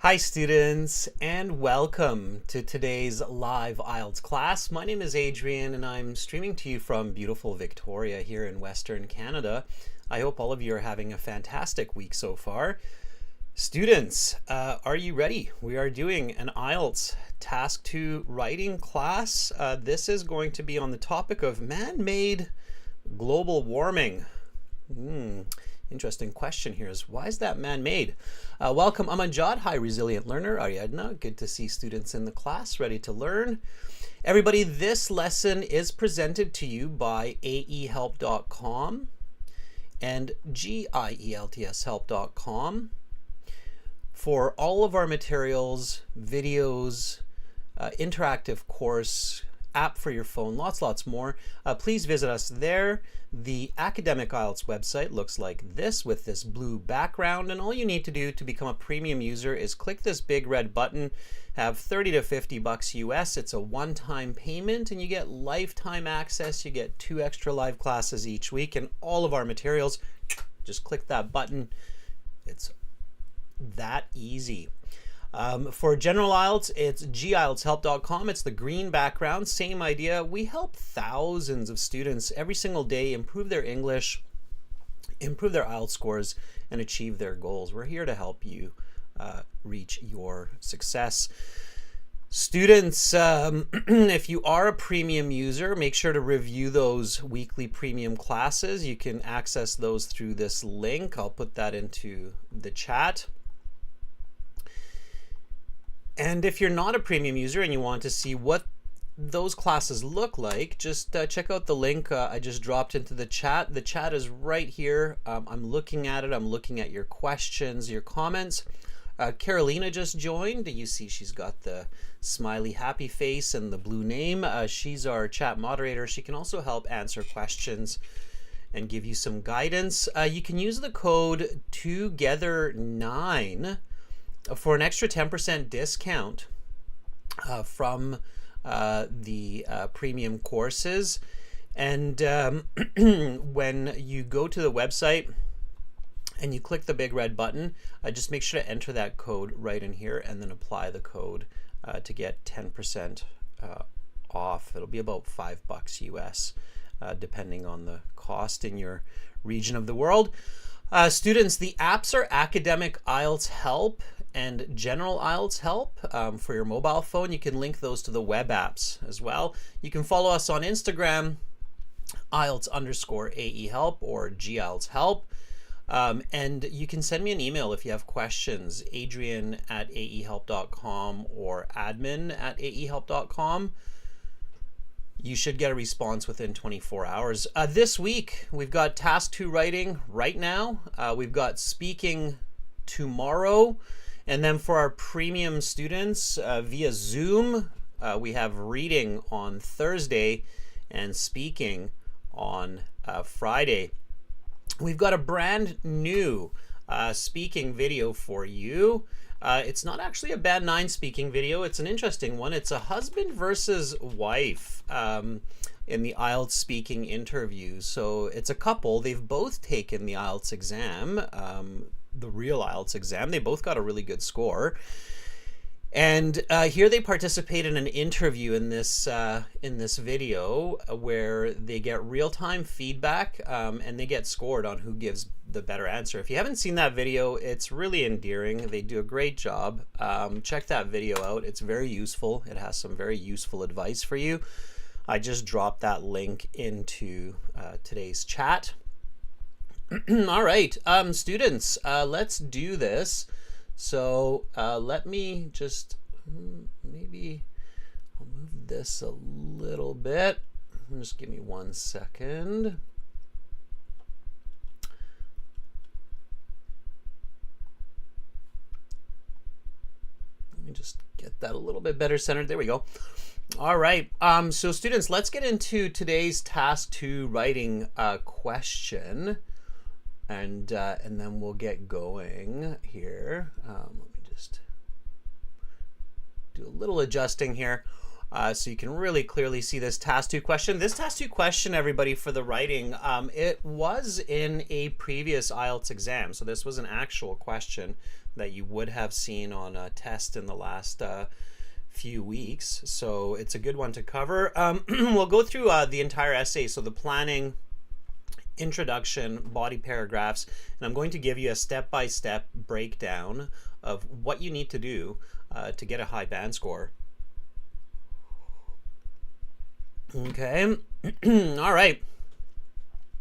Hi students, and welcome to today's live IELTS class. My name is Adrian and I'm streaming to you from beautiful Victoria here in Western Canada. I hope all of you are having a fantastic week so far. Students, are you ready? We are doing an IELTS Task 2 writing class. This is going to be on the topic of man-made global warming. Interesting question here is, why is that man-made? Welcome, Amanjad. Hi, resilient learner. Ariadna, good to see students in the class ready to learn. Everybody, this lesson is presented to you by aehelp.com and gieltshelp.com. For all of our materials, videos, interactive course, app for your phone, lots more, please visit us there. The Academic IELTS website looks like this with this blue background, and all you need to do to become a premium user is click this big red button, have 30 to 50 bucks US. It's a one-time payment and you get lifetime access. You get 2 extra live classes each week and all of our materials. Just click that button. It's that easy. For General IELTS, it's gieltshelp.com. It's the green background, same idea. We help thousands of students every single day improve their English, improve their IELTS scores, and achieve their goals. We're here to help you reach your success. Students, if you are a premium user, make sure to review those weekly premium classes. You can access those through this link. I'll put that into the chat. And if you're not a premium user and you want to see what those classes look like, just check out the link I just dropped into the chat. The chat is right here. I'm looking at it. I'm looking at your questions, your comments. Carolina just joined. You see she's got the smiley happy face and the blue name. She's our chat moderator. She can also help answer questions and give you some guidance. You can use the code TOGETHER9 for an extra 10% discount from the premium courses. And when you go to the website and you click the big red button, just make sure to enter that code right in here and then apply the code to get 10% off. It'll be about 5 bucks US, depending on the cost in your region of the world. Students, the apps are Academic IELTS Help and General IELTS Help for your mobile phone. You can link those to the web apps as well. You can follow us on Instagram, IELTS_AEHelp or GIELTSHelp. And you can send me an email if you have questions, adrian@aehelp.com or admin@aehelp.com. You should get a response within 24 hours. This week, we've got Task 2 writing right now. We've got speaking tomorrow. And then for our premium students via Zoom, we have reading on Thursday and speaking on Friday. We've got a brand new speaking video for you. It's not actually a Band 9 speaking video. It's an interesting one. It's a husband versus wife in the IELTS speaking interview. So it's a couple. They've both taken the IELTS exam, the real IELTS exam. They both got a really good score. And here they participate in an interview in this video where they get real-time feedback and they get scored on who gives the better answer. If you haven't seen that video, it's really endearing. They do a great job. Check that video out. It's very useful. It has some very useful advice for you. I just dropped that link into today's chat. All right, students, let's do this. So let me just, maybe I'll move this a little bit. Just give me 1 second. Let me just get that a little bit better centered. There we go. All right, so students, let's get into today's Task 2 writing question. And then we'll get going here. Let me just do a little adjusting here. so you can really clearly see this task 2 question. This task 2 question, everybody, for the writing, it was in a previous IELTS exam. So this was an actual question that you would have seen on a test in the last few weeks. So it's a good one to cover. We'll go through the entire essay. So the planning, introduction, body paragraphs, and I'm going to give you a step-by-step breakdown of what you need to do to get a high band score. Okay. All right.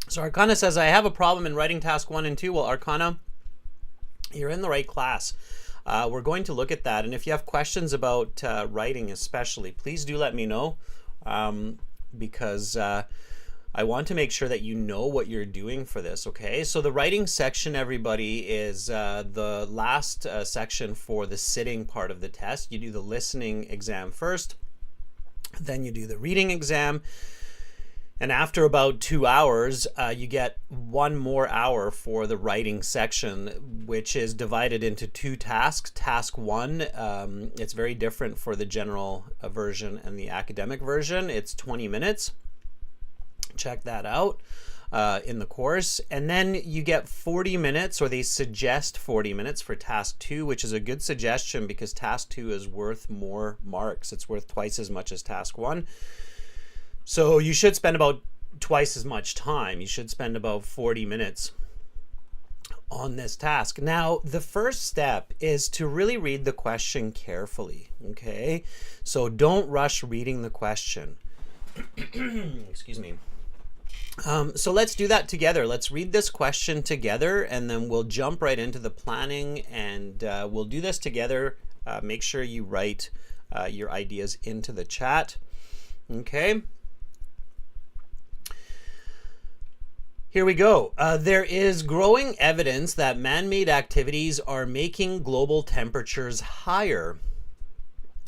So Arcana says, I have a problem in writing task 1 and 2. Well, Arcana, you're in the right class. We're going to look at that. And if you have questions about writing especially, please do let me know, because I want to make sure that you know what you're doing for this, okay? So the writing section, everybody, is the last section for the sitting part of the test. You do the listening exam first. Then you do the reading exam, and after about 2 hours, you get 1 more hour for the writing section, which is divided into 2 tasks. Task 1, it's very different for the general version and the academic version. It's 20 minutes. Check that out in the course. And then you get 40 minutes, or they suggest 40 minutes for task 2, which is a good suggestion because task 2 is worth more marks. It's worth twice as much as task 1. So you should spend about twice as much time. You should spend about 40 minutes on this task. Now, the first step is to really read the question carefully, okay? So don't rush reading the question. Excuse me. So let's do that together. Let's read this question together, and then we'll jump right into the planning, and we'll do this together. Make sure you write your ideas into the chat. Okay. Here we go. There is growing evidence that man-made activities are making global temperatures higher.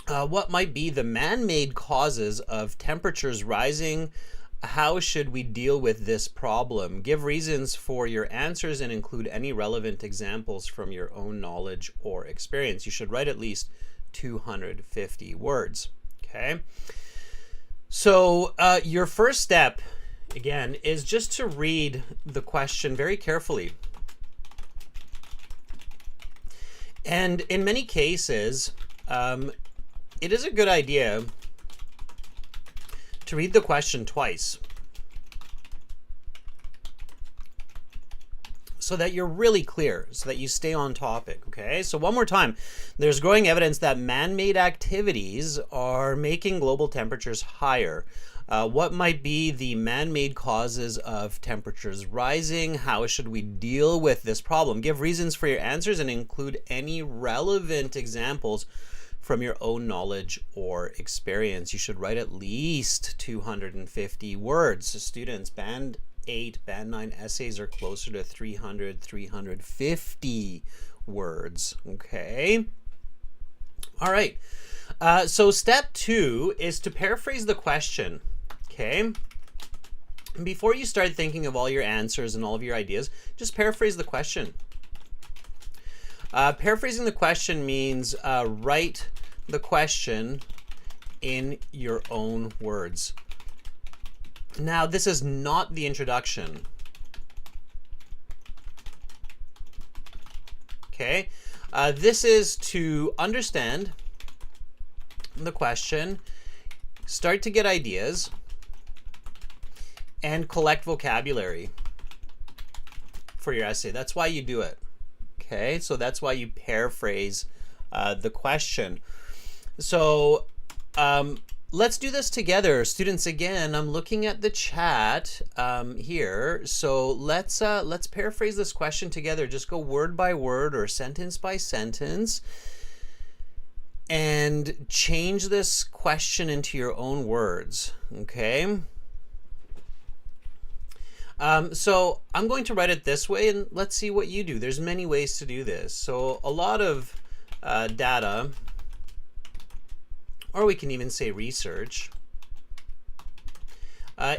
What might be the man-made causes of temperatures rising? How should we deal with this problem? Give reasons for your answers and include any relevant examples from your own knowledge or experience. You should write at least 250 words. Okay. So your first step, again, is just to read the question very carefully. And in many cases, it is a good idea to read the question twice so that you're really clear, so that you stay on topic, okay? So one more time, there's growing evidence that man-made activities are making global temperatures higher. What might be the man-made causes of temperatures rising? How should we deal with this problem? Give reasons for your answers and include any relevant examples from your own knowledge or experience. You should write at least 250 words. So students, band 8, band 9 essays are closer to 300, 350 words. Okay. All right. So step 2 is to paraphrase the question. Okay. Before you start thinking of all your answers and all of your ideas, just paraphrase the question. Paraphrasing the question means write the question in your own words. Now, this is not the introduction. Okay, this is to understand the question, start to get ideas, and collect vocabulary for your essay. That's why you do it. Okay, so that's why you paraphrase the question. So let's do this together. Students, again, I'm looking at the chat here. So let's paraphrase this question together. Just go word by word or sentence by sentence and change this question into your own words, okay? So I'm going to write it this way, and let's see what you do. There's many ways to do this. So a lot of data, or we can even say research,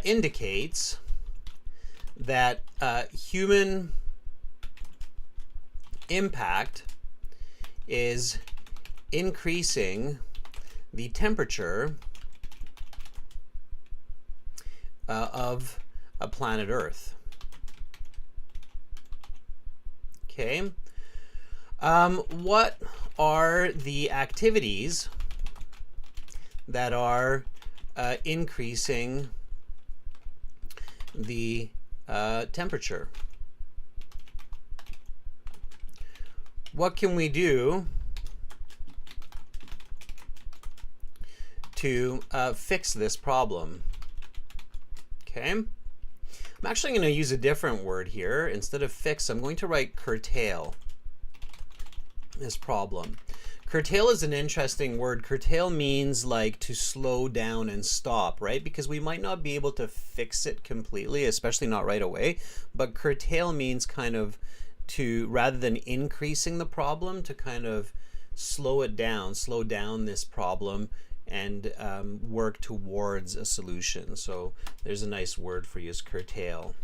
indicates that human impact is increasing the temperature of a planet Earth. Okay. What are the activities that are increasing the temperature? What can we do to fix this problem? Okay. I'm actually going to use a different word here. Instead of fix, I'm going to write curtail this problem. Curtail is an interesting word. Curtail means like to slow down and stop, right? Because we might not be able to fix it completely, especially not right away. But curtail means kind of to, rather than increasing the problem, to kind of slow down this problem and work towards a solution. So there's a nice word for you, is curtail.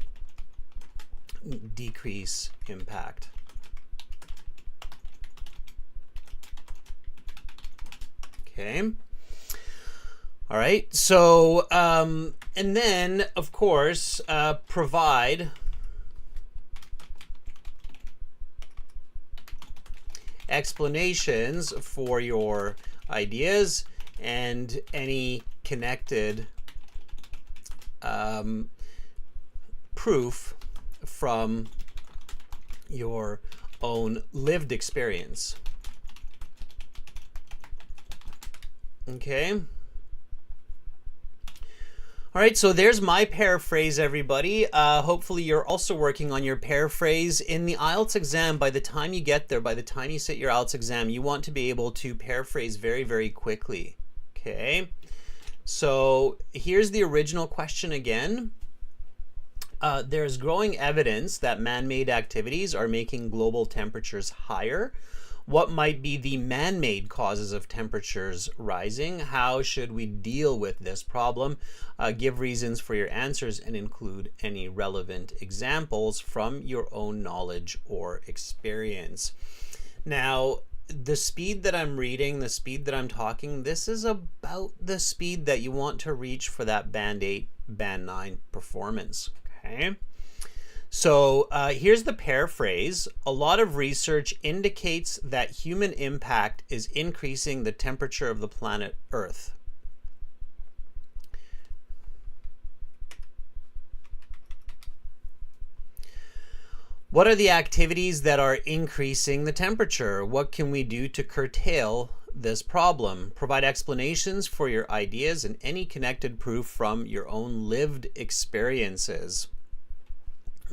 Decrease impact. Okay. All right. So, and then, of course, provide explanations for your ideas and any connected proof from your own lived experience. Okay. All right, so there's my paraphrase, everybody. Hopefully you're also working on your paraphrase. In the IELTS exam, by the time you get there, by the time you sit your IELTS exam, you want to be able to paraphrase very, very quickly. Okay, so here's the original question again. There's growing evidence that man-made activities are making global temperatures higher. What might be the man-made causes of temperatures rising? How should we deal with this problem? Give reasons for your answers and include any relevant examples from your own knowledge or experience. Now, the speed that I'm reading, the speed that I'm talking, this is about the speed that you want to reach for that Band 8, Band 9 performance. Okay. So here's the paraphrase. A lot of research indicates that human impact is increasing the temperature of the planet Earth. What are the activities that are increasing the temperature? What can we do to curtail this problem? Provide explanations for your ideas and any connected proof from your own lived experiences.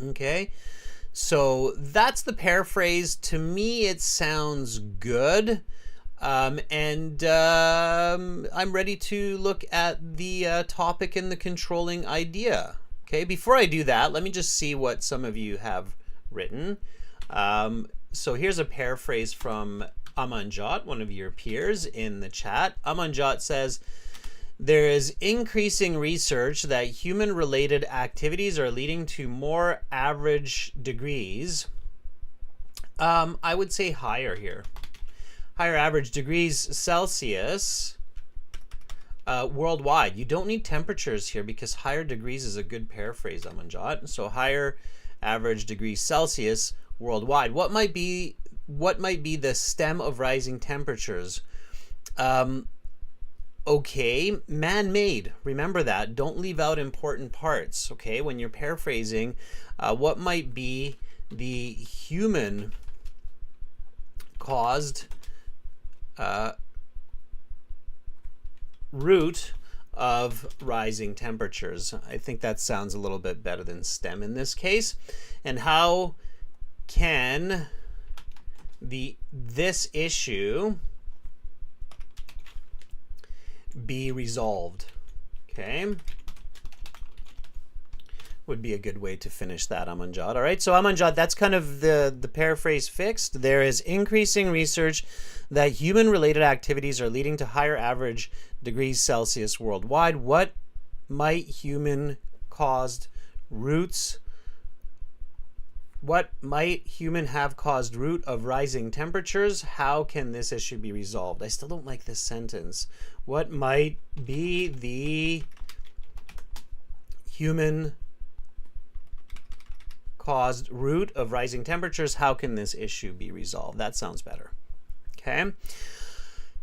Okay, so that's the paraphrase. To me, it sounds good. I'm ready to look at the topic and the controlling idea. Okay, before I do that, let me just see what some of you have written. So here's a paraphrase from Amanjot, one of your peers in the chat. Amanjot says, there is increasing research that human-related activities are leading to more average degrees. I would say higher here. Higher average degrees Celsius worldwide. You don't need temperatures here because higher degrees is a good paraphrase, Amanjot. So higher average degrees Celsius worldwide. What might be the stem of rising temperatures? Okay, man-made. Remember that. Don't leave out important parts, okay? When you're paraphrasing, what might be the human-caused root of rising temperatures? I think that sounds a little bit better than stem in this case. And how can this issue be resolved? Okay, would be a good way to finish that, Amanjot. All right, so Amanjot, that's kind of the paraphrase fixed. There is increasing research that human-related activities are leading to higher average degrees Celsius worldwide. What might human-caused roots? What might human have caused root of rising temperatures? How can this issue be resolved? I still don't like this sentence. What might be the human caused root of rising temperatures. How can this issue be resolved? That sounds better. Okay.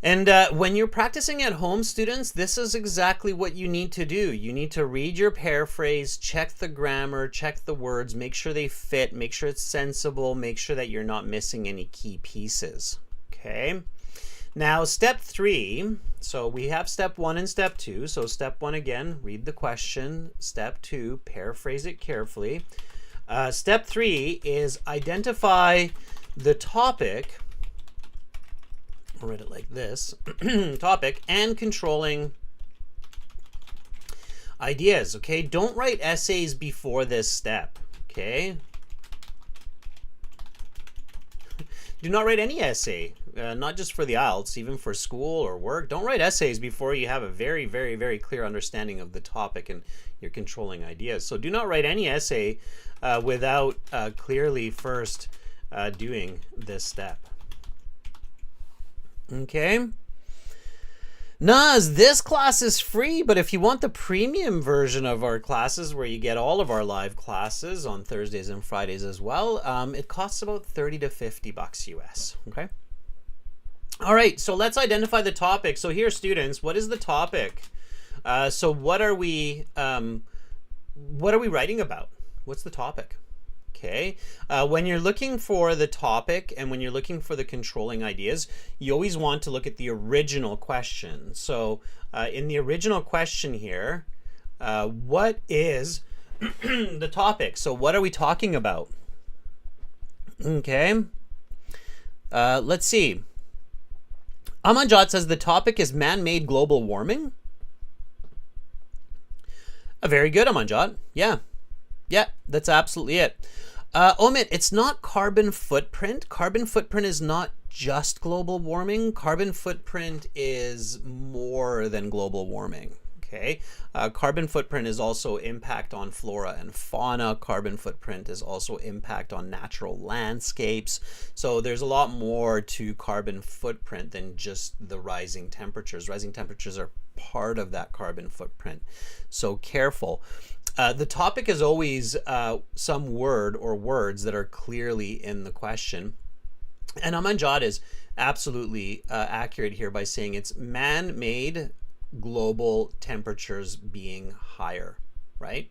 And when you're practicing at home, students, this is exactly what you need to do. You need to read your paraphrase, check the grammar, check the words, make sure they fit, make sure it's sensible, make sure that you're not missing any key pieces. Okay. Now, step 3. So we have step 1 and step 2. So step 1, again, read the question. Step 2, paraphrase it carefully. Step 3 is identify the topic. I'll write it like this. Topic and controlling ideas. Okay, don't write essays before this step. Okay, do not write any essay, not just for the IELTS, even for school or work. Don't write essays before you have a very, very, very clear understanding of the topic and your controlling ideas. So do not write any essay without clearly first doing this step. Okay. Naz, this class is free, but if you want the premium version of our classes where you get all of our live classes on Thursdays and Fridays as well, it costs about $30 to $50 US. Okay. All right, so let's identify the topic. So here, students, what is the topic? So what are we writing about? What's the topic? Okay, when you're looking for the topic and when you're looking for the controlling ideas, you always want to look at the original question. So in the original question here, what is the topic? So what are we talking about? Okay, let's see. Amanjot says the topic is man-made global warming. Very good, Amanjot. Yeah, that's absolutely it. Omit, it's not carbon footprint. Carbon footprint is not just global warming. Carbon footprint is more than global warming. Okay. Carbon footprint is also impact on flora and fauna. Carbon footprint is also impact on natural landscapes. So there's a lot more to carbon footprint than just the rising temperatures. Rising temperatures are part of that carbon footprint. So careful. The topic is always some word or words that are clearly in the question. And Amanjad is absolutely accurate here by saying it's man-made global temperatures being higher, right?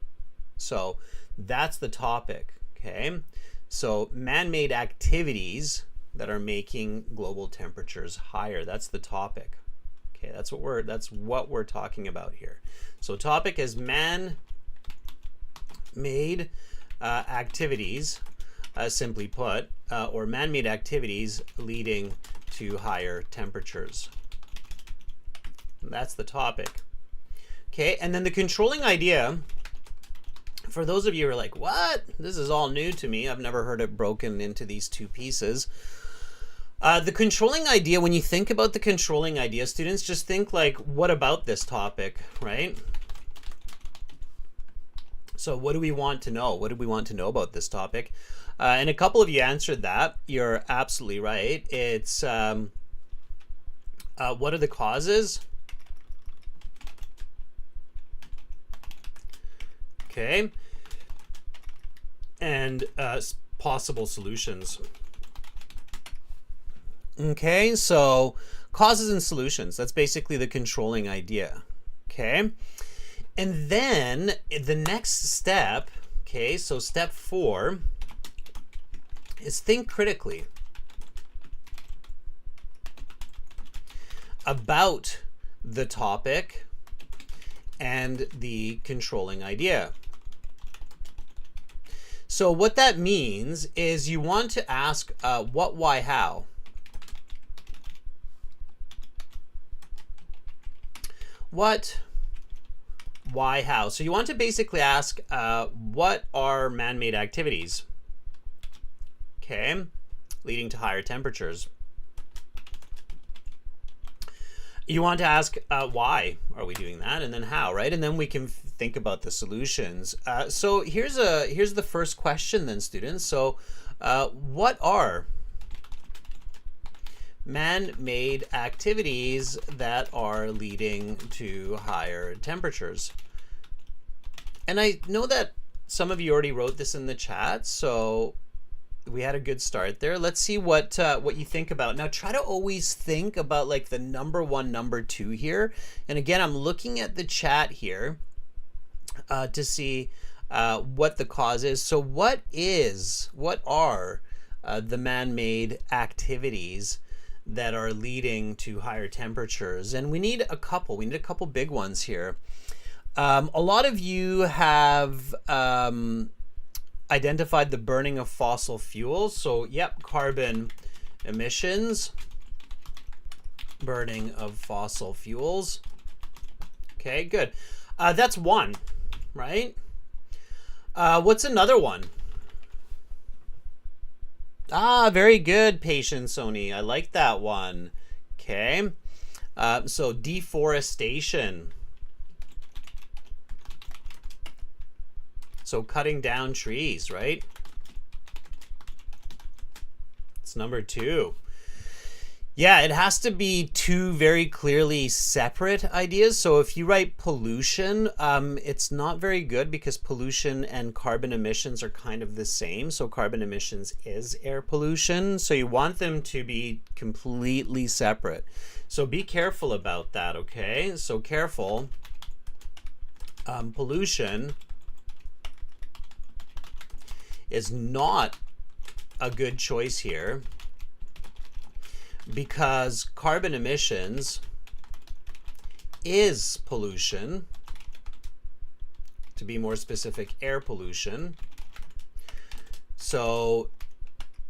So that's the topic, okay? So man-made activities that are making global temperatures higher. That's the topic. Okay, that's what we're talking about here. So topic is man-made activities, simply put, or man-made activities leading to higher temperatures. That's the topic. Okay, and then the controlling idea, for those of you who are like, what? This is all new to me. I've never heard it broken into these two pieces. The controlling idea, when you think about the controlling idea, students, just think like, what about this topic, right? So what do we want to know? What do we want to know about this topic? And a couple of you answered that. You're absolutely right. It's what are the causes? Okay. And possible solutions. Okay, so causes and solutions. That's basically the controlling idea. Okay. And then the next step, okay, so step 4 is think critically about the topic and the controlling idea. So what that means is you want to ask what, why, how. What, why, how. So you want to basically ask what are man-made activities, okay, leading to higher temperatures. You want to ask why are we doing that, and then how, right? And then we can think about the solutions. So here's the first question then, students. So what are man-made activities that are leading to higher temperatures? And I know that some of you already wrote this in the chat, so we had a good start there. Let's see what you think about. Now try to always think about like the number 1, number 2 here. And again, I'm looking at the chat here to see what the cause is. So what are the man-made activities that are leading to higher temperatures? And we need a couple big ones here. A lot of you have identified the burning of fossil fuels. So yep, carbon emissions, burning of fossil fuels. Okay, good. That's one, right? What's another one? Very good, Patience Sony. I like that one. Okay. So deforestation. So cutting down trees, right? It's number 2. Yeah, it has to be 2 very clearly separate ideas. So if you write pollution, it's not very good because pollution and carbon emissions are kind of the same. So carbon emissions is air pollution. So you want them to be completely separate. So be careful about that, okay? So careful. Pollution is not a good choice here because carbon emissions is pollution. To be more specific, air pollution. So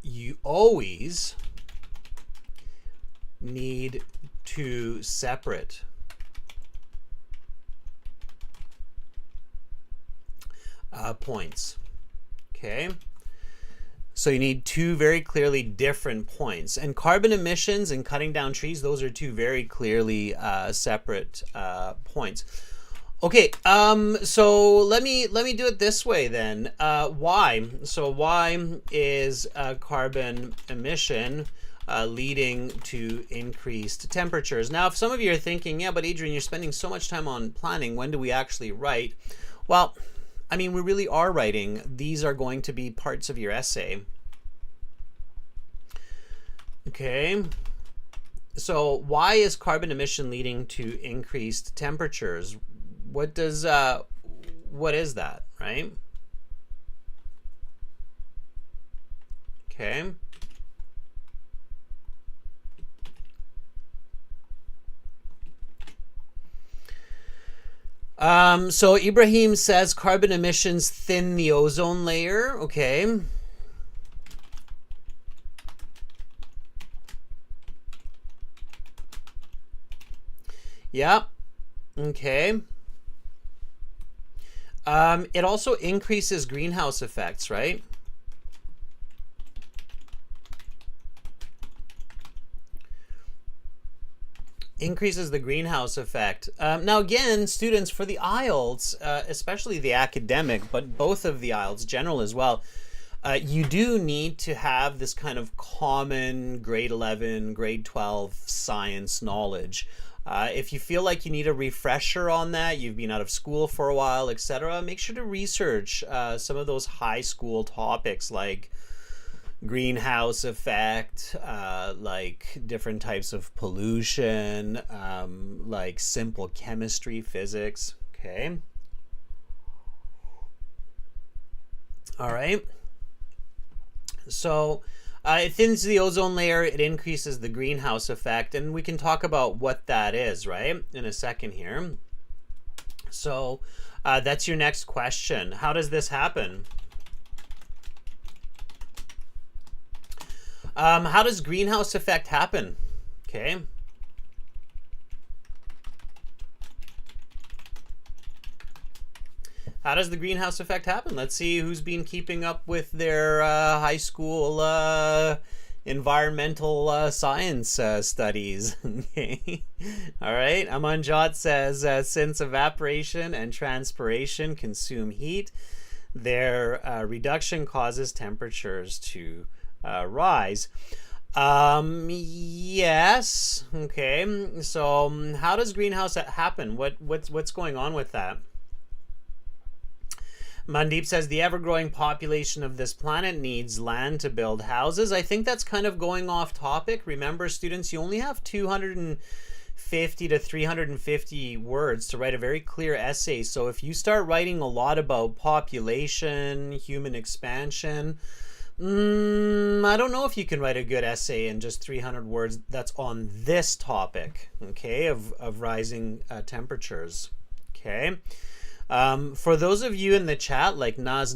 you always need to separate points. Okay, so you need 2 very clearly different points, and carbon emissions and cutting down trees, those are 2 very clearly separate points. Okay, so let me do it this way then. Why? So why is carbon emission leading to increased temperatures? Now, if some of you are thinking, yeah, but Adrian, you're spending so much time on planning, when do we actually write? Well, I mean, we really are writing. These are going to be parts of your essay. Okay. So why is carbon emission leading to increased temperatures? What is that, right? Okay. So Ibrahim says carbon emissions thin the ozone layer. Okay. Yeah. Okay. It also increases greenhouse effects, right? Increases the greenhouse effect. Now again, students, for the IELTS, especially the academic, but both of the IELTS, general as well, you do need to have this kind of common grade 11, grade 12 science knowledge. If you feel like you need a refresher on that, you've been out of school for a while, etc., make sure to research some of those high school topics like greenhouse effect, like different types of pollution, like simple chemistry, physics. Okay. All right. So it thins the ozone layer, it increases the greenhouse effect, and we can talk about what that is, right, in a second here. So that's your next question. How does this happen? How does greenhouse effect happen? Okay. How does the greenhouse effect happen? Let's see who's been keeping up with their high school environmental science studies. Okay. All right. Amanjot says, since evaporation and transpiration consume heat, their reduction causes temperatures to rise. Yes. Okay. So how does greenhouse happen? What's going on with that? Mandeep says the ever-growing population of this planet needs land to build houses. I think that's kind of going off topic. Remember, students, you only have 250 to 350 words to write a very clear essay. So if you start writing a lot about population, human expansion, I don't know if you can write a good essay in just 300 words that's on this topic, okay, of rising temperatures, okay? For those of you in the chat, like Naz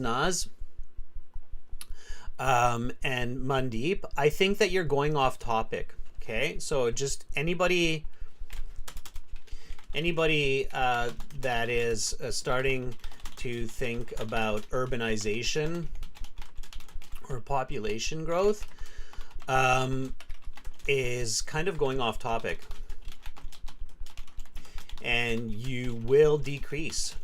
and Mandeep, I think that you're going off topic, okay? So just anybody that is starting to think about urbanization or population growth is kind of going off topic, and you will decrease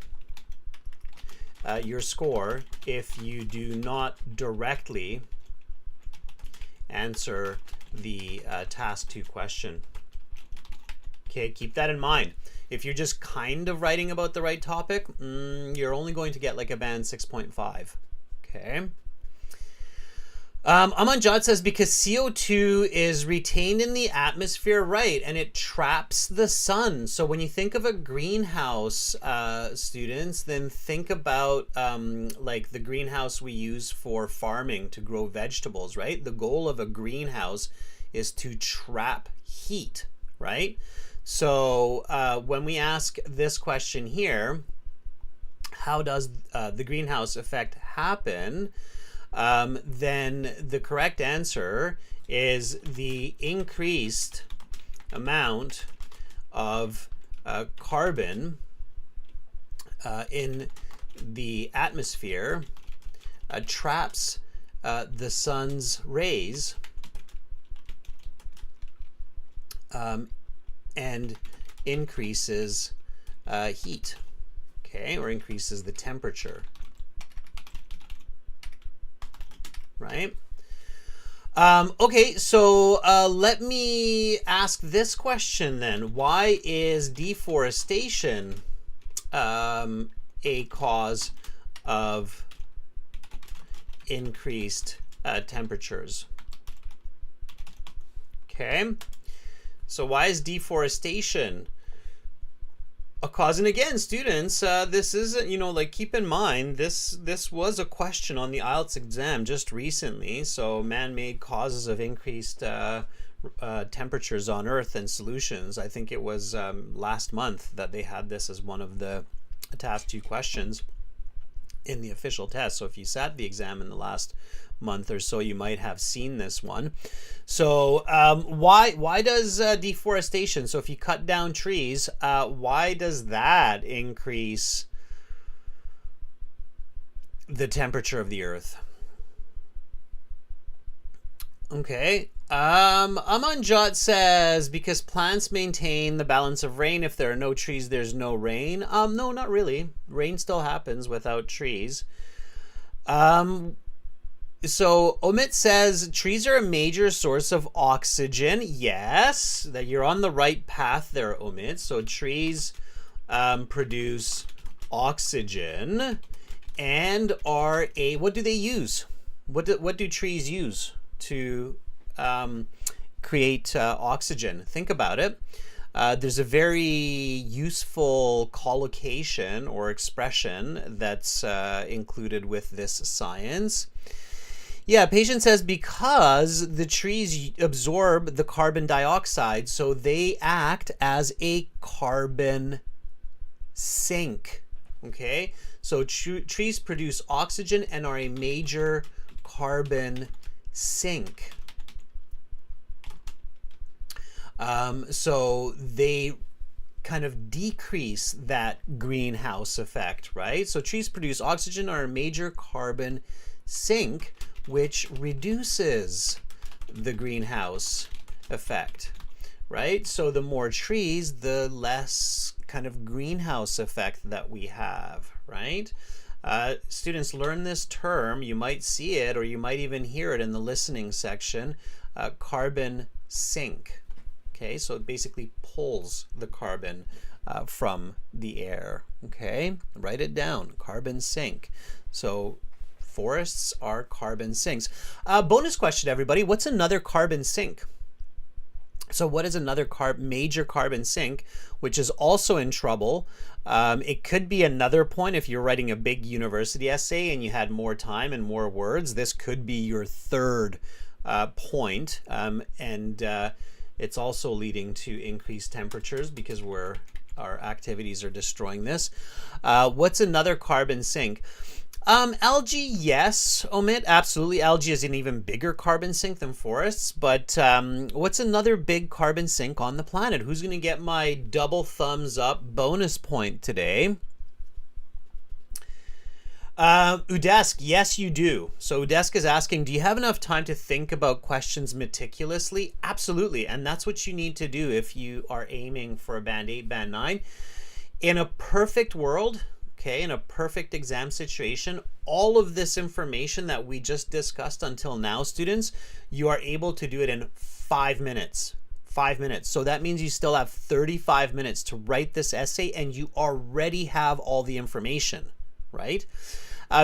your score if you do not directly answer the task 2 question. Okay, keep that in mind. If you're just kind of writing about the right topic, you're only going to get like a band 6.5. Okay. Amanjad says because CO2 is retained in the atmosphere, right, and it traps the sun. So when you think of a greenhouse, students, then think about like the greenhouse we use for farming to grow vegetables, right? The goal of a greenhouse is to trap heat, right? So when we ask this question here, how does the greenhouse effect happen? Then the correct answer is the increased amount of carbon in the atmosphere traps the sun's rays and increases heat, okay, or increases the temperature. Right? Okay, so let me ask this question then. Why is deforestation a cause of increased temperatures? Okay, so why is deforestation a cause? And again, students, this isn't, you know, like, keep in mind, this was a question on the IELTS exam just recently. So man-made causes of increased temperatures on Earth and solutions. I think it was last month that they had this as one of the task 2 questions in the official test. So if you sat the exam in the last month or so, you might have seen this one. So why does deforestation, so if you cut down trees, why does that increase the temperature of the Earth? Okay, Amanjot says because plants maintain the balance of rain. If there are no trees, there's no rain. No, not really. Rain still happens without trees. So Omit says trees are a major source of oxygen. Yes, that you're on the right path there, Omit. So trees produce oxygen and are a, what do they use? What do trees use to create oxygen? Think about it. There's a very useful collocation or expression that's included with this science. Yeah, patient says because the trees absorb the carbon dioxide, so they act as a carbon sink. Okay, so trees produce oxygen and are a major carbon sink. So they kind of decrease that greenhouse effect, right? So trees produce oxygen, are a major carbon sink, which reduces the greenhouse effect, right? So the more trees, the less kind of greenhouse effect that we have, right? Students, learn this term. You might see it or you might even hear it in the listening section, carbon sink. Okay, so it basically pulls the carbon from the air. Okay, write it down, carbon sink. So forests are carbon sinks. Bonus question, everybody. What's another carbon sink? So what is another major carbon sink, which is also in trouble? It could be another point if you're writing a big university essay and you had more time and more words. This could be your third point. It's also leading to increased temperatures because our activities are destroying this. What's another carbon sink? Algae, yes. Omit, absolutely. Algae is an even bigger carbon sink than forests. But what's another big carbon sink on the planet? Who's going to get my double thumbs up bonus point today? Udesk, yes, you do. So Udesk is asking, do you have enough time to think about questions meticulously? Absolutely. And that's what you need to do if you are aiming for a band 8, band 9. In a perfect world, okay, in a perfect exam situation, all of this information that we just discussed until now, students, you are able to do it in 5 minutes. 5 minutes. So that means you still have 35 minutes to write this essay and you already have all the information, right?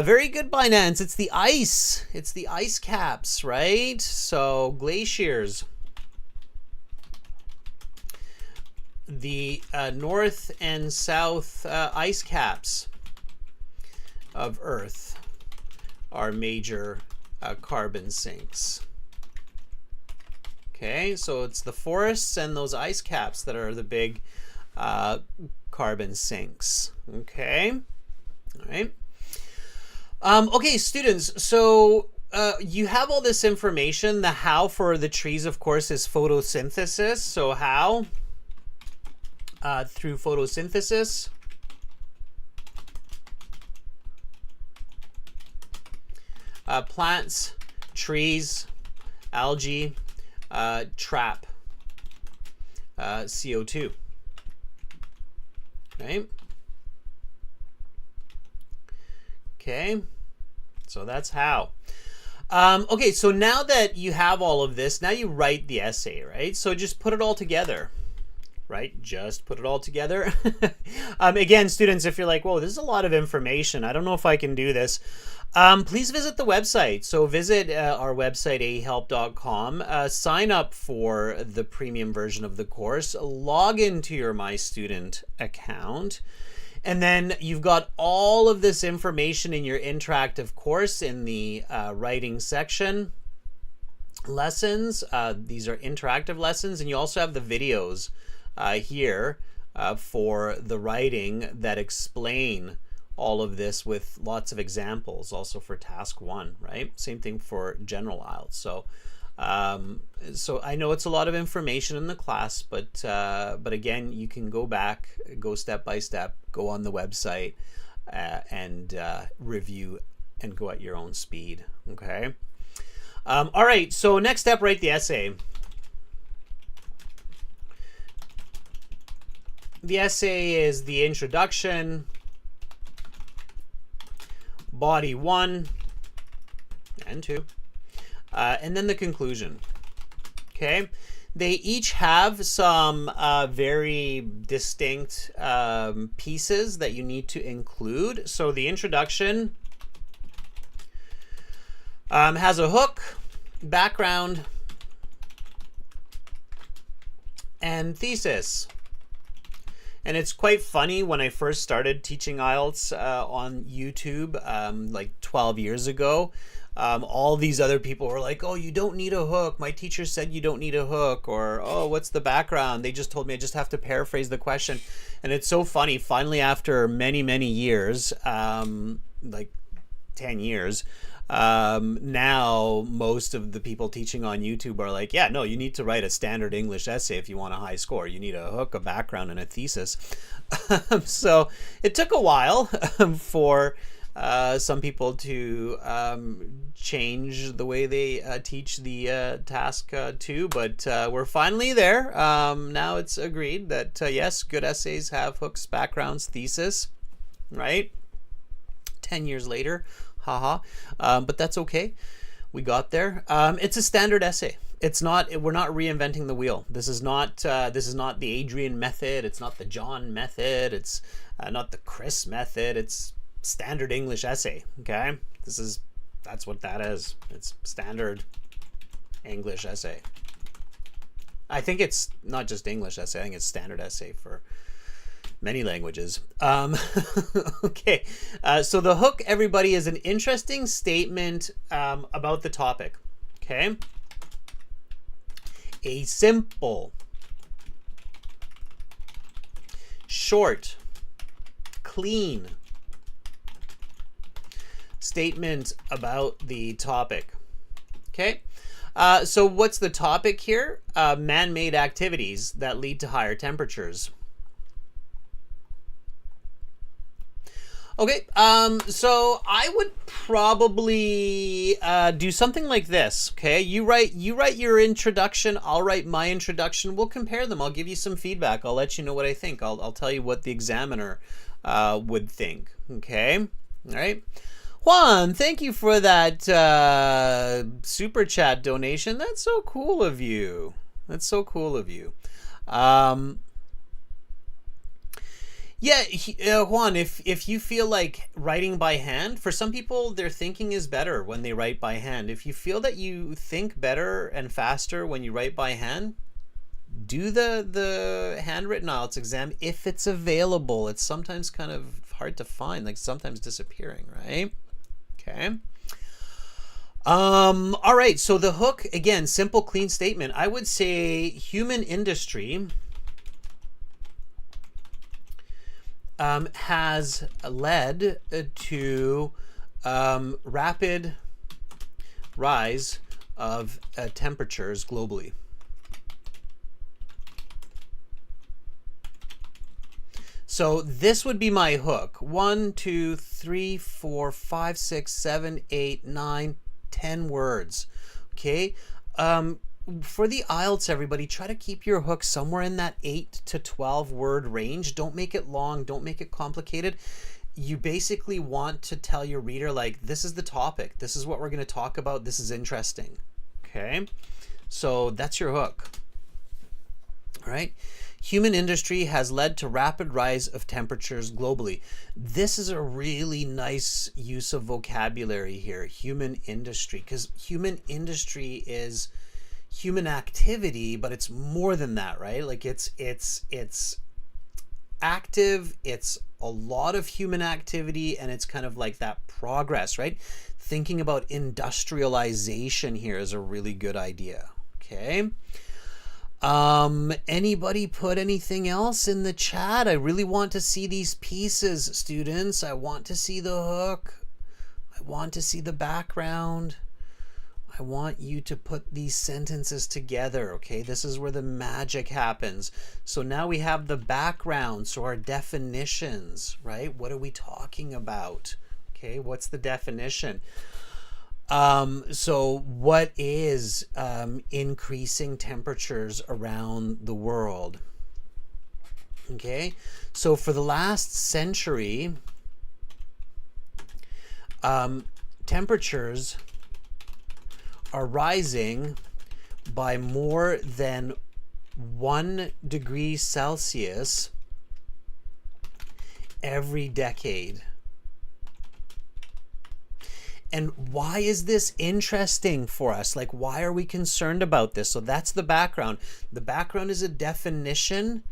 Very good, Binance. It's the ice. It's the ice caps, right? So glaciers. The north and south ice caps of Earth are major carbon sinks. Okay, so it's the forests and those ice caps that are the big carbon sinks. Okay, all right. Okay, students, so you have all this information. The how for the trees, of course, is photosynthesis. So how? Through photosynthesis. Plants, trees, algae, trap CO2. Right? Okay, so that's how. Okay, so now that you have all of this, now you write the essay, right? So just put it all together. Right? Just put it all together. Again, students, if you're like, whoa, this is a lot of information, I don't know if I can do this, please visit the website. So visit our website, ahelp.com, sign up for the premium version of the course, log into your My Student account, and then you've got all of this information in your interactive course in the writing section. Lessons, these are interactive lessons, and you also have the videos here for the writing that explain all of this with lots of examples, also for task 1, right? Same thing for general IELTS. So I know it's a lot of information in the class, but again, you can go back, go step by step, go on the website and review and go at your own speed. Okay. All right. So next step, write the essay. The essay is the introduction, body 1 and 2, and then the conclusion. Okay, they each have some very distinct pieces that you need to include. So the introduction has a hook, background, and thesis. And it's quite funny, when I first started teaching IELTS on YouTube like 12 years ago, all these other people were like, oh, you don't need a hook. My teacher said you don't need a hook. Or, oh, what's the background? They just told me I just have to paraphrase the question. And it's so funny. Finally, after many, many years, like 10 years, now most of the people teaching on YouTube are like, yeah, no, you need to write a standard English essay if you want a high score. You need a hook, a background, and a thesis. So it took a while for some people to change the way they teach the task 2, but we're finally there. Now it's agreed that yes, good essays have hooks, backgrounds, thesis, right? 10 years later. Haha, but that's okay. We got there. It's a standard essay. It's not. We're not reinventing the wheel. This is not. This is not the Adrian method. It's not the John method. It's not the Chris method. It's standard English essay. Okay. That's what that is. It's standard English essay. I think it's not just English essay. I think it's standard essay for many languages. Okay. So the hook, everybody, is an interesting statement about the topic. Okay. A simple, short, clean statement about the topic. Okay. So what's the topic here? Man-made activities that lead to higher temperatures. Okay, so I would probably do something like this. Okay, you write your introduction. I'll write my introduction. We'll compare them. I'll give you some feedback. I'll let you know what I think. I'll tell you what the examiner would think. Okay, all right. Juan, thank you for that super chat donation. That's so cool of you. That's so cool of you. Yeah, Juan, if you feel like writing by hand, for some people, their thinking is better when they write by hand. If you feel that you think better and faster when you write by hand, do the handwritten IELTS exam if it's available. It's sometimes kind of hard to find, like sometimes disappearing, right? Okay. All right, so the hook, again, simple, clean statement. I would say human industry has led to rapid rise of temperatures globally. So this would be my hook. 1, 2, 3, 4, 5, 6, 7, 8, 9, 10 words. Okay. For the IELTS, everybody, try to keep your hook somewhere in that 8 to 12 word range. Don't make it long. Don't make it complicated. You basically want to tell your reader, like, this is the topic. This is what we're going to talk about. This is interesting. Okay. So that's your hook. All right. Human industry has led to rapid rise of temperatures globally. This is a really nice use of vocabulary here. Human industry, because human industry is human activity, but it's more than that, right? Like it's active, it's a lot of human activity, and it's kind of like that progress, right? Thinking about industrialization here is a really good idea. Okay. Anybody put anything else in the chat? I really want to see these pieces, students. I want to see the hook. I want to see the background. I want you to put these sentences together, okay? This is where the magic happens. So now we have the background, so our definitions, right? What are we talking about? Okay, what's the definition? So what is increasing temperatures around the world? Okay, so for the last century, temperatures are rising by more than 1 degree Celsius every decade. And why is this interesting for us? Like, why are we concerned about this? So that's the background. The background is a definition,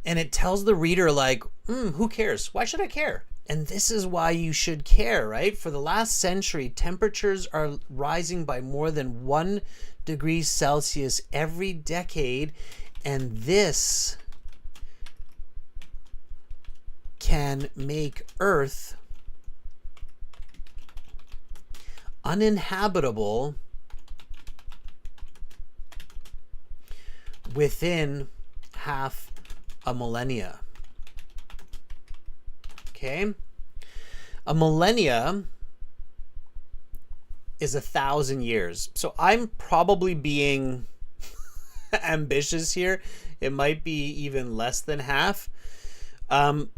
and it tells the reader, like, who cares? Why should I care? And this is why you should care, right? For the last century, temperatures are rising by more than 1 degree Celsius every decade, and this can make Earth uninhabitable within half a millennia. Okay, a millennia is 1,000 years. So I'm probably being ambitious here. It might be even less than half. But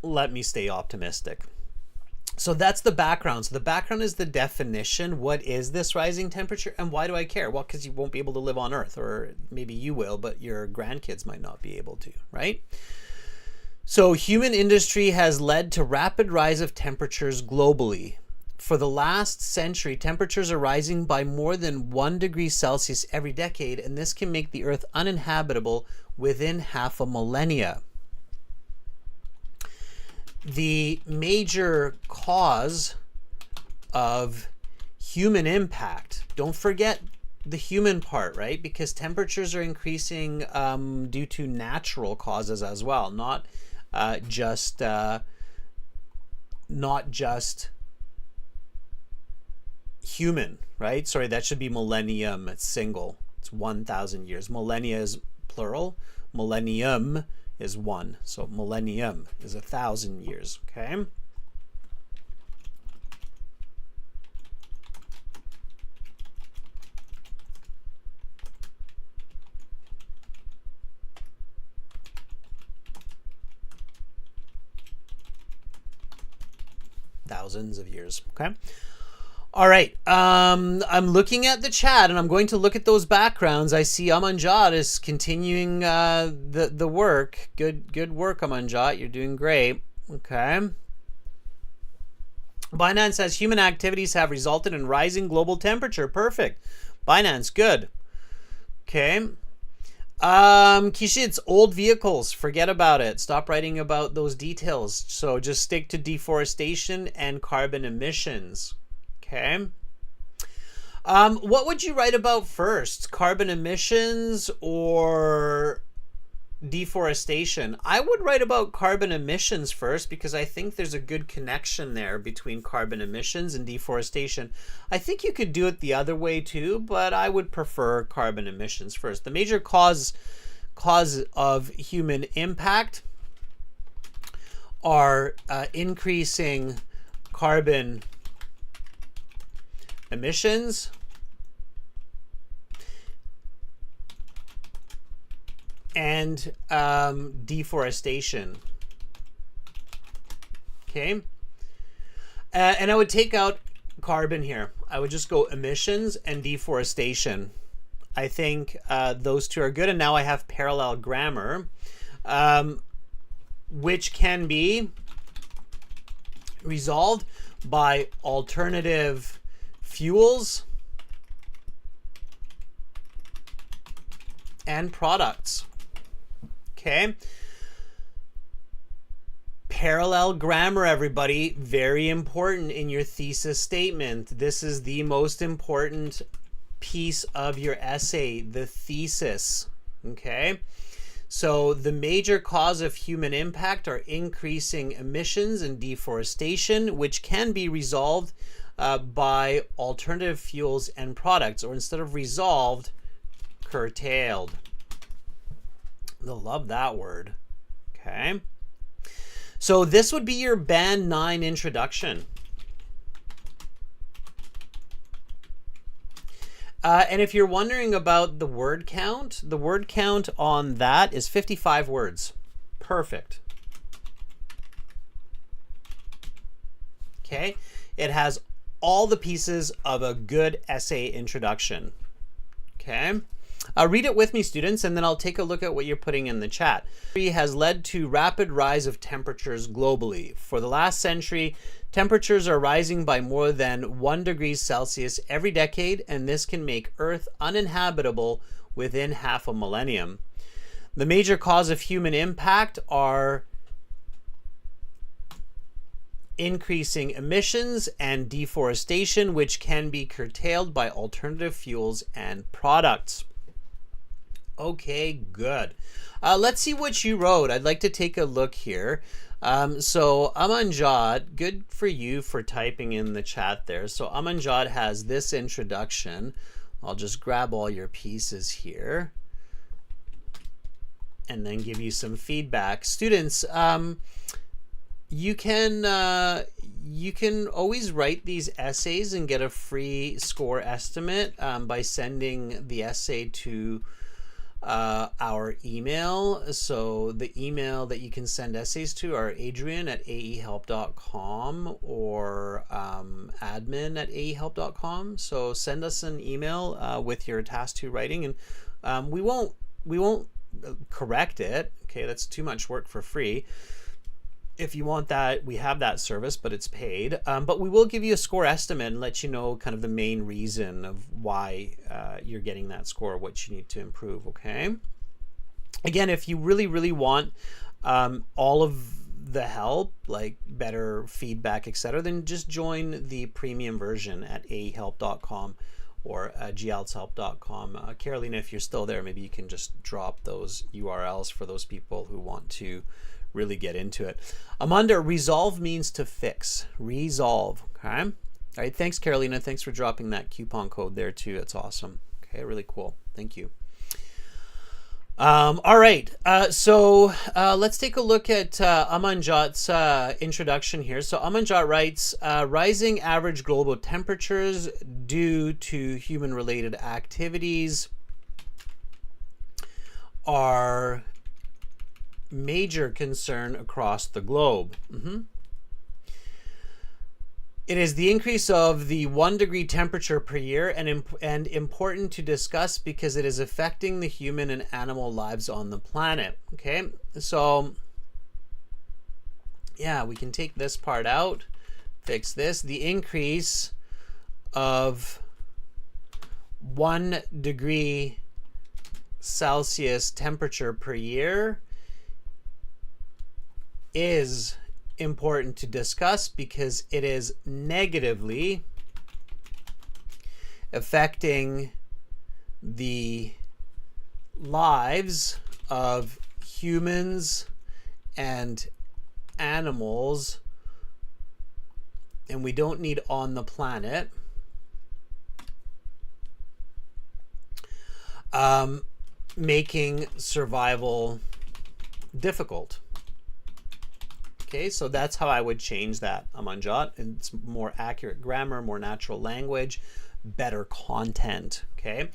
let me stay optimistic. So that's the background. So the background is the definition. What is this rising temperature and why do I care? Well, because you won't be able to live on Earth, or maybe you will, but your grandkids might not be able to, right? So human industry has led to rapid rise of temperatures globally. For the last century, temperatures are rising by more than 1 degree Celsius every decade, and this can make the Earth uninhabitable within half a millennia. The major cause of human impact, don't forget the human part, right? Because temperatures are increasing due to natural causes as well, not just human, right? Sorry, that should be millennium. It's single. It's 1,000 years. Millennia is plural. Millennium is one. So millennium is 1,000 years, okay? Thousands of years, okay? All right, I'm looking at the chat and I'm going to look at those backgrounds. I see Amanjad is continuing the work. Good work, Amanjad. You're doing great. Okay. Binance says human activities have resulted in rising global temperature. Perfect. Binance, good. Okay. Kishi, it's old vehicles. Forget about it. Stop writing about those details. So just stick to deforestation and carbon emissions. Okay. What would you write about first? Carbon emissions or deforestation? I would write about carbon emissions first because I think there's a good connection there between carbon emissions and deforestation. I think you could do it the other way too, but I would prefer carbon emissions first. The major cause of human impact are increasing carbon emissions and deforestation. Okay. And I would take out carbon here. I would just go emissions and deforestation. I think those two are good. And now I have parallel grammar, which can be resolved by alternative fuels and products. Okay. Parallel grammar, everybody, very important in your thesis statement. This is the most important piece of your essay, the thesis. Okay. So the major cause of human impact are increasing emissions and deforestation, which can be resolved by alternative fuels and products, or instead of resolved, curtailed. They'll love that word. Okay. So this would be your Band 9 introduction. And if you're wondering about the word count on that is 55 words. Perfect. Okay. It has all the pieces of a good essay introduction. Okay. Read it with me, students, and then I'll take a look at what you're putting in the chat. Has led to rapid rise of temperatures globally. For the last century, temperatures are rising by more than 1 degree Celsius every decade, and this can make Earth uninhabitable within half a millennium. The major cause of human impact are increasing emissions and deforestation, which can be curtailed by alternative fuels and products. Okay, good. Let's see what you wrote. I'd like to take a look here. So Amanjad, good for you for typing in the chat there. So Amanjad has this introduction. I'll just grab all your pieces here and then give you some feedback. Students, you can always write these essays and get a free score estimate by sending the essay to our email. So the email that you can send essays to are adrian@aehelp.com or admin@aehelp.com. So send us an email with your task 2 writing, and we won't correct it. Okay, that's too much work for free. If you want that, we have that service, but it's paid. But we will give you a score estimate and let you know kind of the main reason of why you're getting that score, what you need to improve, okay? Again, if you really want all of the help, like better feedback, etc., then just join the premium version at aehelp.com or glshelp.com. Carolina, if you're still there, maybe you can just drop those URLs for those people who want to really get into it. Amanda, resolve means to fix. Resolve. Okay. All right. Thanks, Carolina. Thanks for dropping that coupon code there too. It's awesome. Okay. Really cool. Thank you. All right. So let's take a look at Amanjot's introduction here. So Amanjot writes, rising average global temperatures due to human-related activities are major concern across the globe. It is the increase of the 1 degree temperature per year and important to discuss because it is affecting the human and animal lives on the planet. Okay, so yeah, we can take this part out, fix this. The increase of 1 degree Celsius temperature per year is important to discuss because it is negatively affecting the lives of humans and animals, and we don't need on the planet, making survival difficult. Okay, so that's how I would change that, Amanjot. It's more accurate grammar, more natural language, better content. Okay,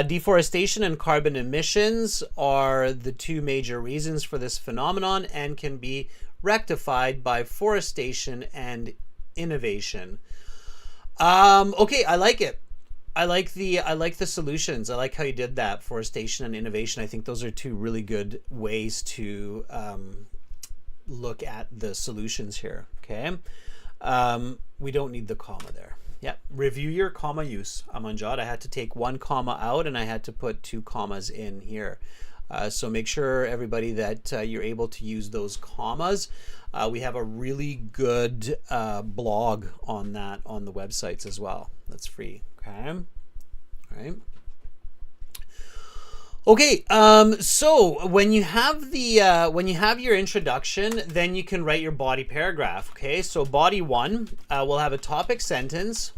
deforestation and carbon emissions are the 2 major reasons for this phenomenon and can be rectified by forestation and innovation. Okay, I like it. I like the solutions. I like how you did that, forestation and innovation. I think those are 2 really good ways to look at the solutions here. Okay, we don't need the comma there. Yeah, review your comma use, Amanjot. I had to take 1 comma out and I had to put 2 commas in here. So make sure, everybody, that you're able to use those commas. We have a really good blog on that on the websites as well. That's free. Okay, all right. Okay, so when you have the when you have your introduction, then you can write your body paragraph. Okay, so body 1 will have a topic sentence,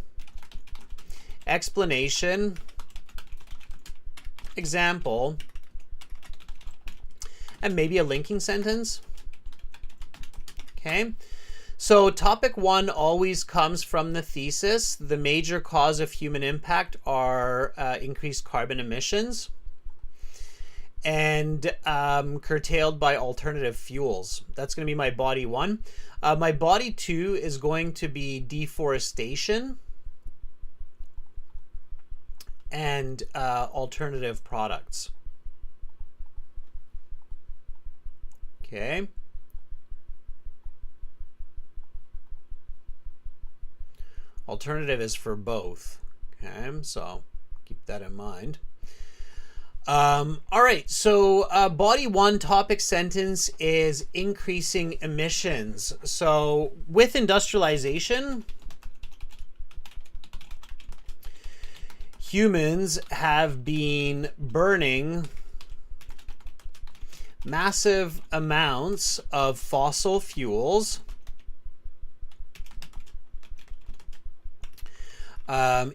explanation, example, and maybe a linking sentence. Okay, so topic 1 always comes from the thesis. The major cause of human impact are increased carbon emissions and curtailed by alternative fuels. That's going to be my body 1. My body 2 is going to be deforestation and alternative products. Okay. Alternative is for both. Okay, so keep that in mind. All right, so body 1 topic sentence is increasing emissions. So with industrialization, humans have been burning massive amounts of fossil fuels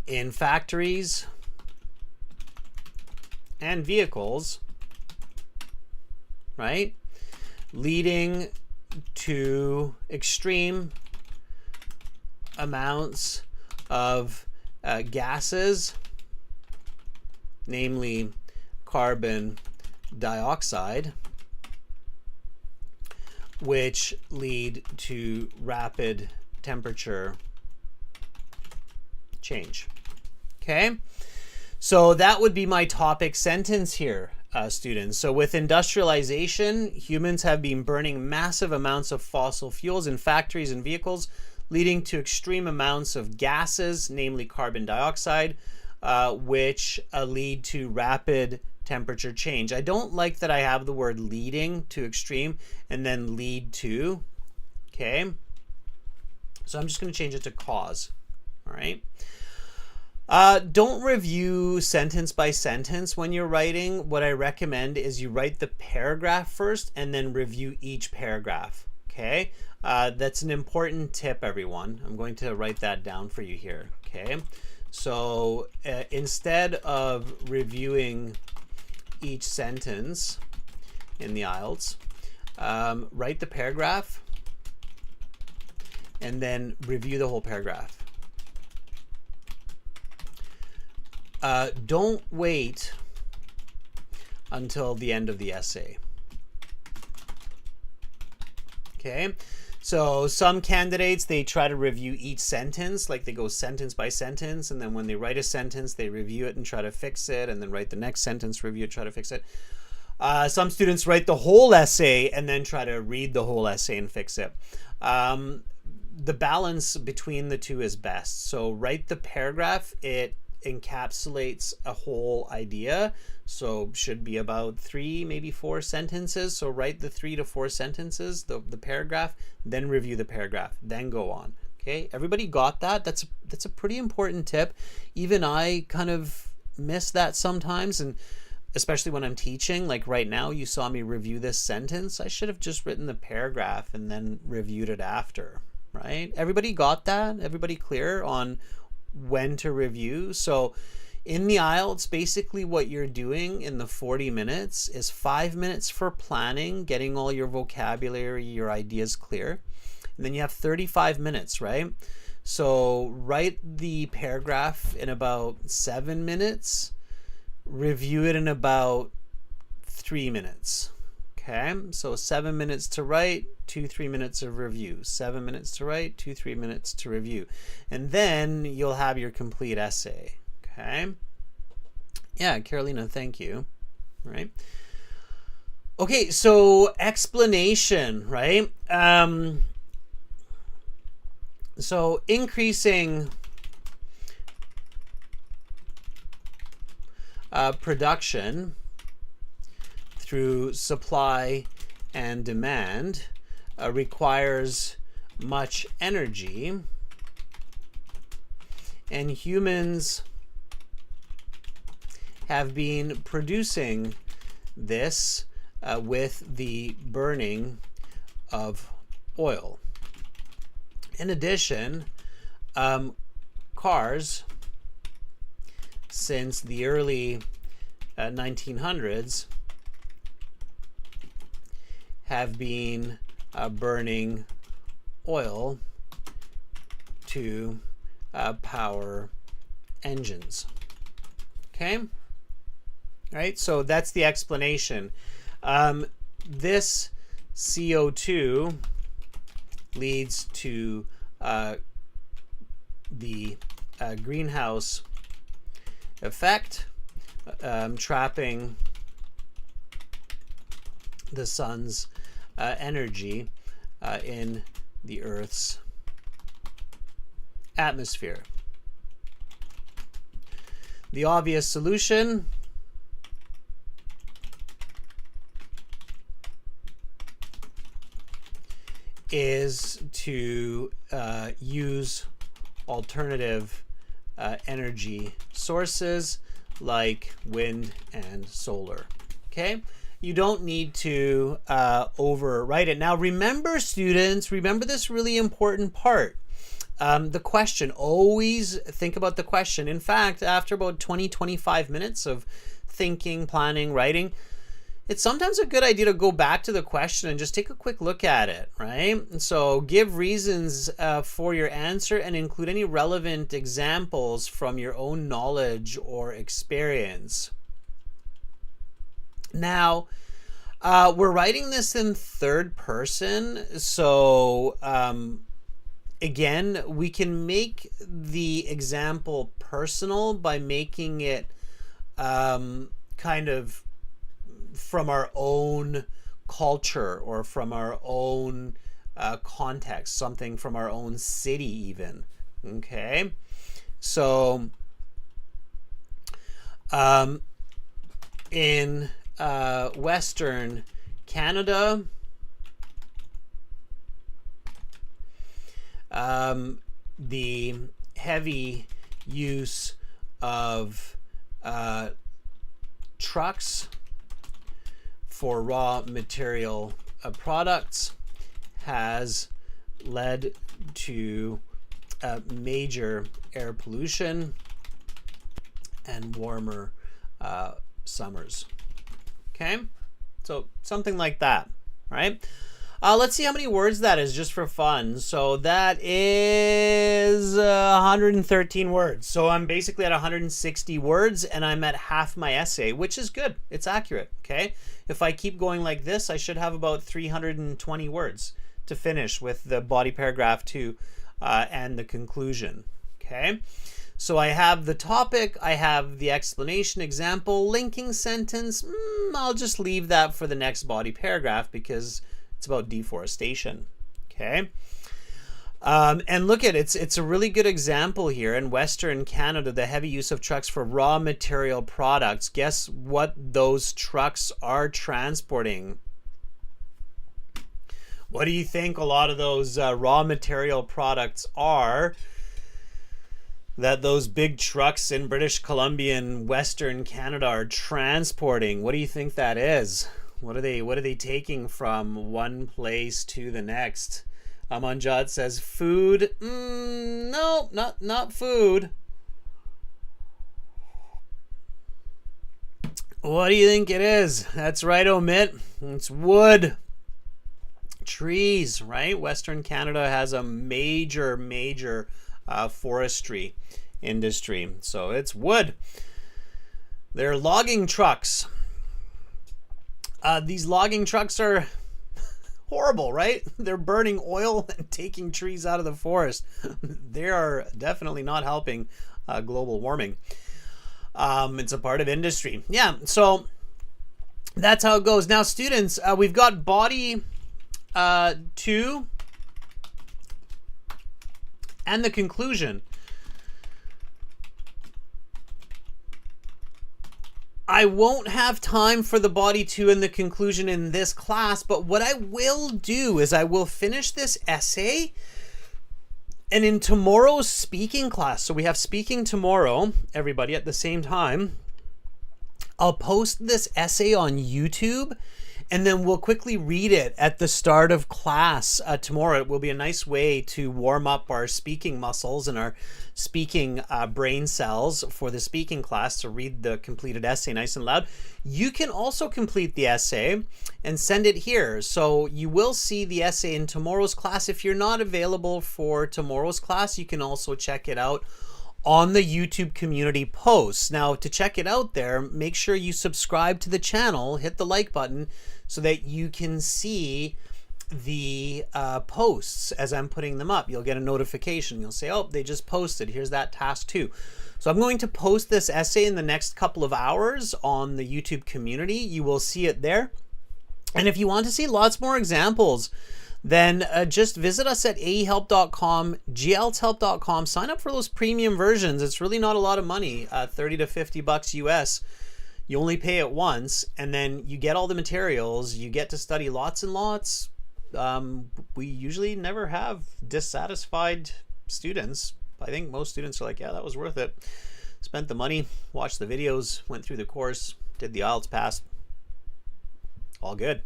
in factories and vehicles, right? Leading to extreme amounts of gases, namely carbon dioxide, which lead to rapid temperature change. Okay, so that would be my topic sentence here, students. So with industrialization, humans have been burning massive amounts of fossil fuels in factories and vehicles, leading to extreme amounts of gases, namely carbon dioxide, which lead to rapid temperature change. I don't like that I have the word leading to extreme and then lead to. Okay, so I'm just going to change it to cause. All right. Don't review sentence by sentence when you're writing. What I recommend is you write the paragraph first and then review each paragraph. Okay, that's an important tip, everyone. I'm going to write that down for you here. Okay, so instead of reviewing each sentence in the IELTS, write the paragraph and then review the whole paragraph. Don't wait until the end of the essay. Okay, so some candidates, they try to review each sentence, like they go sentence by sentence, and then when they write a sentence, they review it and try to fix it, and then write the next sentence, review it, try to fix it. Some students write the whole essay and then try to read the whole essay and fix it. The balance between the two is best. So write the paragraph, it encapsulates a whole idea, so should be about 3, maybe 4 sentences. So write the 3 to 4 sentences, the paragraph, then review the paragraph, then go on. Okay, everybody got that? That's a pretty important tip. Even I kind of miss that sometimes, and especially when I'm teaching. Like right now, you saw me review this sentence. I should have just written the paragraph and then reviewed it after, right? Everybody got that? Everybody clear on when to review? So in the IELTS, basically what you're doing in the 40 minutes is 5 minutes for planning, getting all your vocabulary, your ideas clear. And then you have 35 minutes, right? So write the paragraph in about 7 minutes, review it in about 3 minutes. Okay, so 7 minutes to write, 2-3 minutes of review. 7 minutes to write, 2-3 minutes to review. And then you'll have your complete essay. Okay. Yeah, Carolina, thank you. All right. Okay, so explanation, right? So increasing production through supply and demand requires much energy, and humans have been producing this with the burning of oil. In addition, cars since the early 1900s have been burning oil to power engines. Okay? All right, so that's the explanation. This CO2 leads to the greenhouse effect, trapping the sun's energy in the Earth's atmosphere. The obvious solution is to use alternative energy sources like wind and solar. Okay, you don't need to overwrite it. Now remember, students, remember this really important part. The question, always think about the question. In fact, after about 20-25 minutes of thinking, planning, writing, it's sometimes a good idea to go back to the question and just take a quick look at it, right? And so give reasons for your answer and include any relevant examples from your own knowledge or experience. Now, we're writing this in third person, so again, we can make the example personal by making it kind of from our own culture or from our own context, something from our own city even. Okay, so in Western Canada, the heavy use of trucks for raw material products has led to major air pollution and warmer summers. Okay, so something like that, right? Let's see how many words that is just for fun. So that is 113 words. So I'm basically at 160 words and I'm at half my essay, which is good. It's accurate, okay? If I keep going like this, I should have about 320 words to finish with the body paragraph 2 and the conclusion, okay? So I have the topic, I have the explanation, example, linking sentence. I'll just leave that for the next body paragraph because it's about deforestation, okay? And look at it, it's a really good example here. In Western Canada, the heavy use of trucks for raw material products. Guess what those trucks are transporting? What do you think a lot of those raw material products are that those big trucks in British Columbia and Western Canada are transporting? What do you think that is? What are they taking from one place to the next? Amanjot says food. No, not food. What do you think it is? That's right, Omit. It's wood. Trees, right? Western Canada has a major forestry industry. So it's wood. They're logging trucks. These logging trucks are horrible, right? They're burning oil and taking trees out of the forest. They are definitely not helping global warming. It's a part of industry. Yeah, so that's how it goes. Now, students, we've got body 2 and the conclusion. I won't have time for the body 2 and the conclusion in this class, but what I will do is I will finish this essay, and in tomorrow's speaking class, so we have speaking tomorrow, everybody, at the same time, I'll post this essay on YouTube, and then we'll quickly read it at the start of class tomorrow. It will be a nice way to warm up our speaking muscles and our speaking brain cells for the speaking class, to read the completed essay nice and loud. You can also complete the essay and send it here. So you will see the essay in tomorrow's class. If you're not available for tomorrow's class, you can also check it out on the YouTube community posts. Now, to check it out there, make sure you subscribe to the channel, hit the like button so that you can see the posts as I'm putting them up. You'll get a notification. You'll say, oh, they just posted. Here's that task 2. So I'm going to post this essay in the next couple of hours on the YouTube community. You will see it there. And if you want to see lots more examples, then just visit us at aehelp.com, glshelp.com. Sign up for those premium versions. It's really not a lot of money, 30 to 50 bucks US. You only pay it once, and then you get all the materials. You get to study lots and lots. We usually never have dissatisfied students. I think most students are like, yeah, that was worth it. Spent the money, watched the videos, went through the course, did the IELTS pass. All good.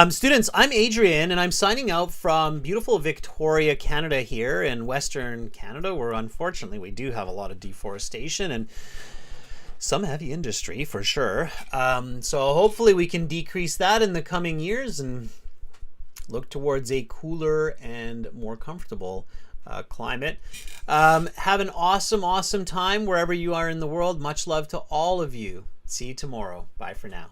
Students, I'm Adrian, and I'm signing out from beautiful Victoria, Canada here in Western Canada, where unfortunately we do have a lot of deforestation and some heavy industry for sure. So hopefully we can decrease that in the coming years and look towards a cooler and more comfortable climate. Have an awesome time wherever you are in the world. Much love to all of you. See you tomorrow. Bye for now.